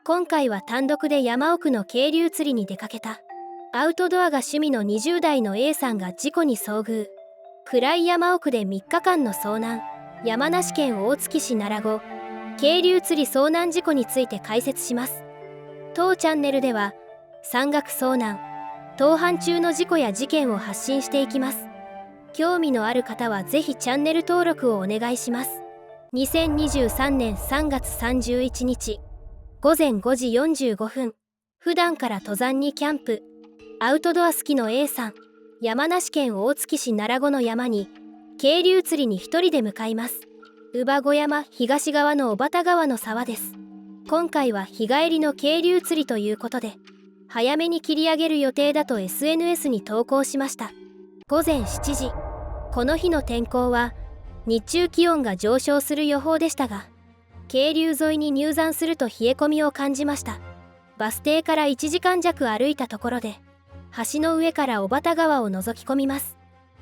今回は単独で山奥の渓流釣りに出かけた。アウトドアが趣味の20代の A さんが事故に遭遇。暗い山奥で3日間の遭難。山梨県大月市奈良後渓流釣り遭難事故について解説します。当チャンネルでは山岳遭難、盗犯中の事故や事件を発信していきます。興味のある方はぜひチャンネル登録をお願いします。2023年3月31日午前5時45分。普段から登山にキャンプ、アウトドア好きの A さん、山梨県大月市奈良後の山に渓流釣りに一人で向かいます。乳母小山東側の小幡川の沢です。今回は日帰りの渓流釣りということで早めに切り上げる予定だと SNS に投稿しました。午前7時、この日の天候は日中気温が上昇する予報でしたが、渓流沿いに入山すると冷え込みを感じました。バス停から1時間弱歩いたところで橋の上から小幡川を覗き込みます。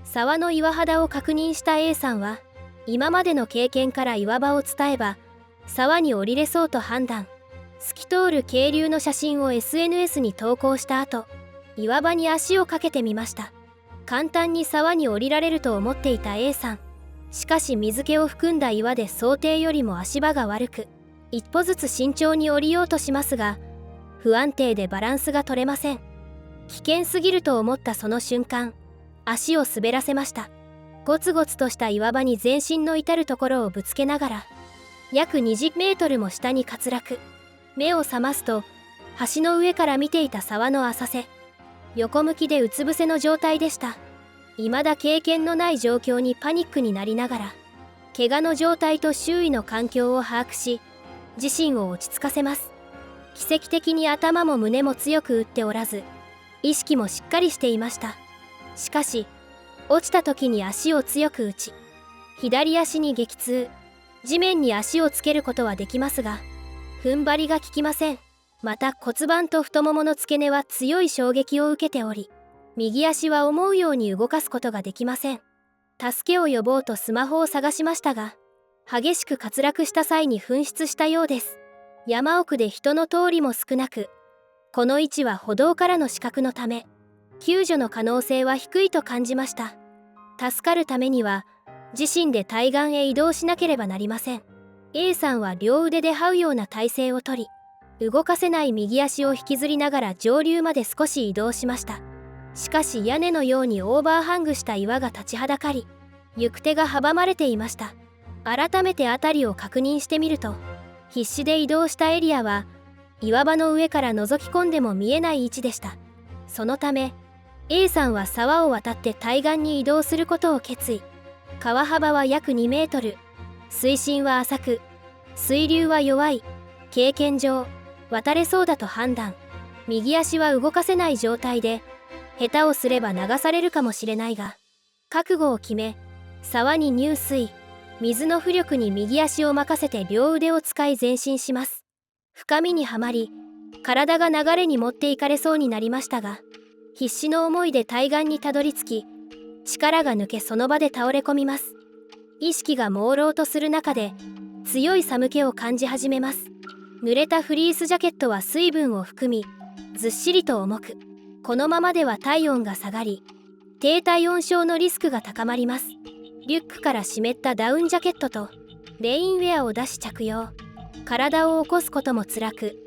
沢の岩肌を確認した A さんは今までの経験から岩場を伝えば沢に降りれそうと判断。透き通る渓流の写真を SNS に投稿した後、岩場に足をかけてみました。簡単に沢に降りられると思っていた A さん。しかし水気を含んだ岩で想定よりも足場が悪く、一歩ずつ慎重に降りようとしますが不安定でバランスが取れません。危険すぎると思ったその瞬間、足を滑らせました。ゴツゴツとした岩場に全身の至るところをぶつけながら約20メートルも下に滑落。目を覚ますと橋の上から見ていた沢の浅瀬、横向きでうつ伏せの状態でした。未だ経験のない状況にパニックになりながら怪我の状態と周囲の環境を把握し自身を落ち着かせます。奇跡的に頭も胸も強く打っておらず意識もしっかりしていました。しかし落ちた時に足を強く打ち左足に激痛。地面に足をつけることはできますが踏ん張りが効きません。また骨盤と太ももの付け根は強い衝撃を受けており右足は思うように動かすことができません。助けを呼ぼうとスマホを探しましたが激しく滑落した際に紛失したようです。山奥で人の通りも少なくこの位置は歩道からの死角のため救助の可能性は低いと感じました。助かるためには自身で対岸へ移動しなければなりません。 A さんは両腕で這うような体勢をとり動かせない右足を引きずりながら上流まで少し移動しました。しかし屋根のようにオーバーハングした岩が立ちはだかり行く手が阻まれていました。改めて辺りを確認してみると必死で移動したエリアは岩場の上から覗き込んでも見えない位置でした。そのため A さんは沢を渡って対岸に移動することを決意。川幅は約2メートル、水深は浅く水流は弱い。経験上渡れそうだと判断。右足は動かせない状態で下手をすれば流されるかもしれないが覚悟を決め沢に入水。水の浮力に右足を任せて両腕を使い前進します。深みにはまり体が流れに持っていかれそうになりましたが必死の思いで対岸にたどり着き力が抜けその場で倒れ込みます。意識が朦朧とする中で強い寒気を感じ始めます。濡れたフリースジャケットは水分を含みずっしりと重く、このままでは体温が下がり低体温症のリスクが高まります。リュックから湿ったダウンジャケットとレインウェアを出し着用。体を起こすことも辛く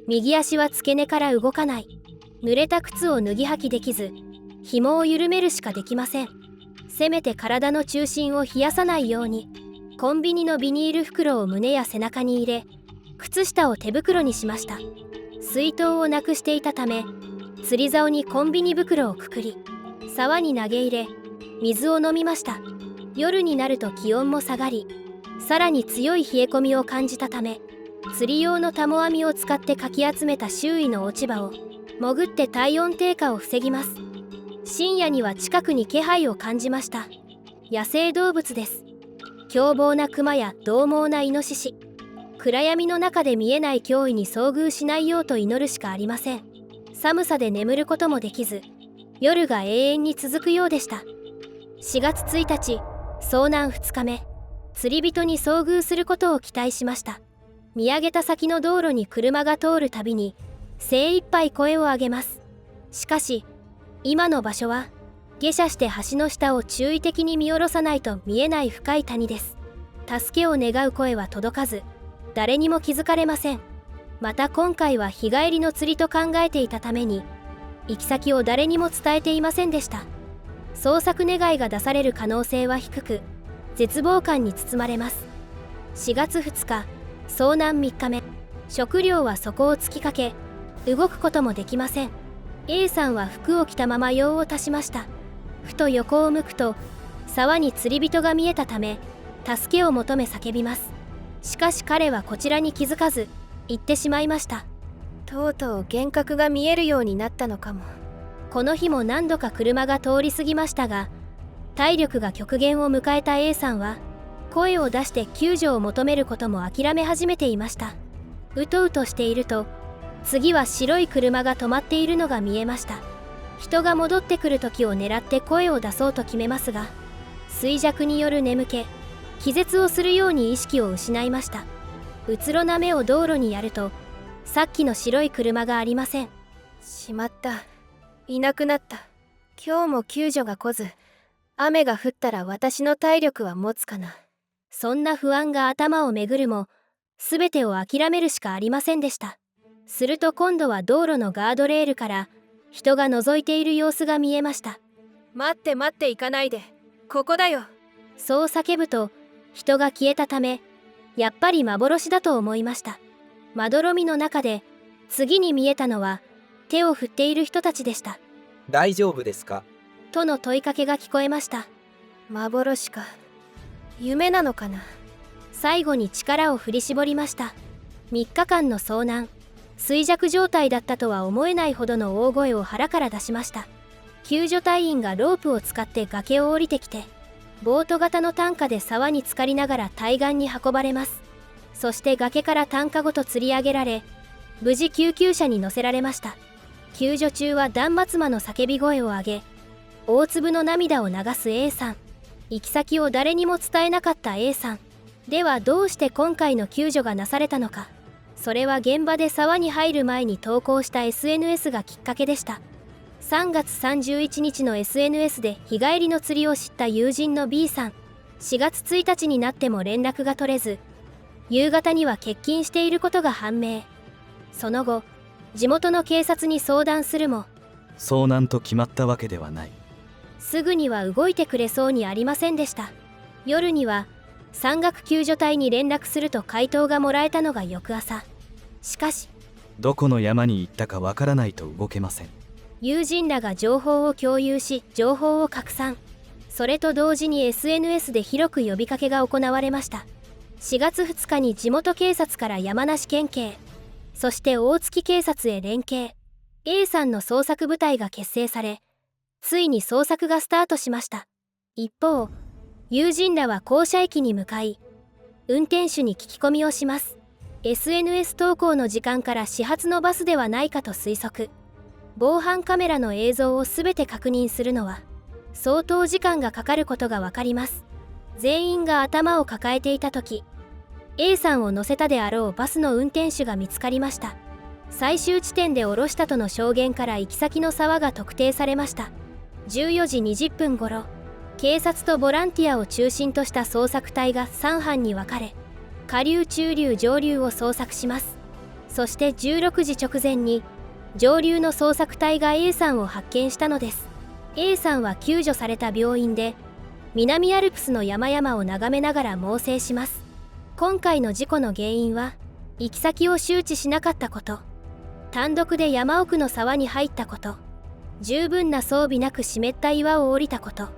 右足は付け根から動かない。濡れた靴を脱ぎ履きできず紐を緩めるしかできません。せめて体の中心を冷やさないようにコンビニのビニール袋を胸や背中に入れ靴下を手袋にしました。水筒をなくしていたため釣り竿にコンビニ袋をくくり沢に投げ入れ水を飲みました。夜になると気温も下がりさらに強い冷え込みを感じたため釣り用のタモ網を使ってかき集めた周囲の落ち葉を潜って体温低下を防ぎます。深夜には近くに気配を感じました。野生動物です。凶暴なクマや獰猛なイノシシ。暗闇の中で見えない脅威に遭遇しないようと祈るしかありません。寒さで眠ることもできず夜が永遠に続くようでした。4月1日遭難2日目。釣り人に遭遇することを期待しました。見上げた先の道路に車が通るたびに精一杯声を上げます。しかし今の場所は下車して橋の下を注意的に見下ろさないと見えない深い谷です。助けを願う声は届かず、誰にも気づかれません。また今回は日帰りの釣りと考えていたために行き先を誰にも伝えていませんでした。捜索願いが出される可能性は低く、絶望感に包まれます。4月2日、遭難3日目。食料は底を突きかけ、動くこともできません。A さんは服を着たまま用を足しました。ふと横を向くと、沢に釣り人が見えたため、助けを求め叫びます。しかし彼はこちらに気づかず、行ってしまいました。とうとう幻覚が見えるようになったのかも。この日も何度か車が通り過ぎましたが、体力が極限を迎えた A さんは、声を出して救助を求めることも諦め始めていました。うとうとしていると、次は白い車が止まっているのが見えました。人が戻ってくる時を狙って声を出そうと決めますが、衰弱による眠気、気絶をするように意識を失いました。うつろな目を道路にやると、さっきの白い車がありません。しまった。いなくなった。今日も救助が来ず、雨が降ったら私の体力は持つかな。そんな不安が頭をめぐるも、すべてを諦めるしかありませんでした。すると今度は道路のガードレールから人が覗いている様子が見えました。待って待って、行かないで。ここだよ。そう叫ぶと、人が消えたため、やっぱり幻だと思いました。まどろみの中で次に見えたのは手を振っている人たちでした。大丈夫ですか？との問いかけが聞こえました。幻か、夢なのかな。最後に力を振り絞りました。3日間の遭難、衰弱状態だったとは思えないほどの大声を腹から出しました。救助隊員がロープを使って崖を降りてきて、ボート型の担架で沢に浸かりながら対岸に運ばれます。そして崖から担架ごと吊り上げられ、無事救急車に乗せられました。救助中は断末魔の叫び声を上げ、大粒の涙を流す A さん。行き先を誰にも伝えなかった A さん。ではどうして今回の救助がなされたのか。それは現場で沢に入る前に投稿した SNS がきっかけでした。3月31日の SNS で日帰りの釣りを知った友人の B さん。4月1日になっても連絡が取れず、夕方には欠勤していることが判明。その後、地元の警察に相談するも、遭難と決まったわけではない。すぐには動いてくれそうにありませんでした。夜には山岳救助隊に連絡すると回答がもらえたのが翌朝。しかし、どこの山に行ったかわからないと動けません。友人らが情報を共有し、情報を拡散。それと同時に SNS で広く呼びかけが行われました。4月2日に地元警察から山梨県警、そして大月警察へ連携。A さんの捜索部隊が結成され、ついに捜索がスタートしました。一方、友人らは降車駅に向かい、運転手に聞き込みをします。SNS 投稿の時間から始発のバスではないかと推測。防犯カメラの映像をすべて確認するのは、相当時間がかかることがわかります。全員が頭を抱えていた時、A さんを乗せたであろうバスの運転手が見つかりました。最終地点で降ろしたとの証言から行き先の沢が特定されました。14時20分頃、警察とボランティアを中心とした捜索隊が3班に分かれ、下流、中流、上流を捜索します。そして16時直前に上流の捜索隊が A さんを発見したのです。 A さんは救助された病院で南アルプスの山々を眺めながら猛省します。今回の事故の原因は行き先を周知しなかったこと、単独で山奥の沢に入ったこと、十分な装備なく湿った岩を降りたこと、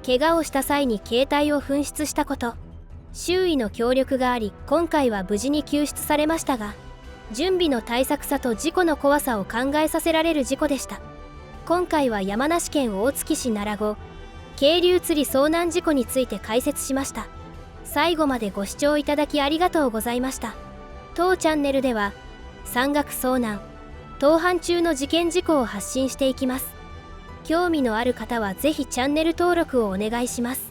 怪我をした際に携帯を紛失したこと、周囲の協力があり今回は無事に救出されましたが、準備の大作さと事故の怖さを考えさせられる事故でした。今回は山梨県大月市奈良後渓流釣り遭難事故について解説しました。最後までご視聴いただきありがとうございました。当チャンネルでは山岳遭難、盗犯中の事件事故を発信していきます。興味のある方はぜひチャンネル登録をお願いします。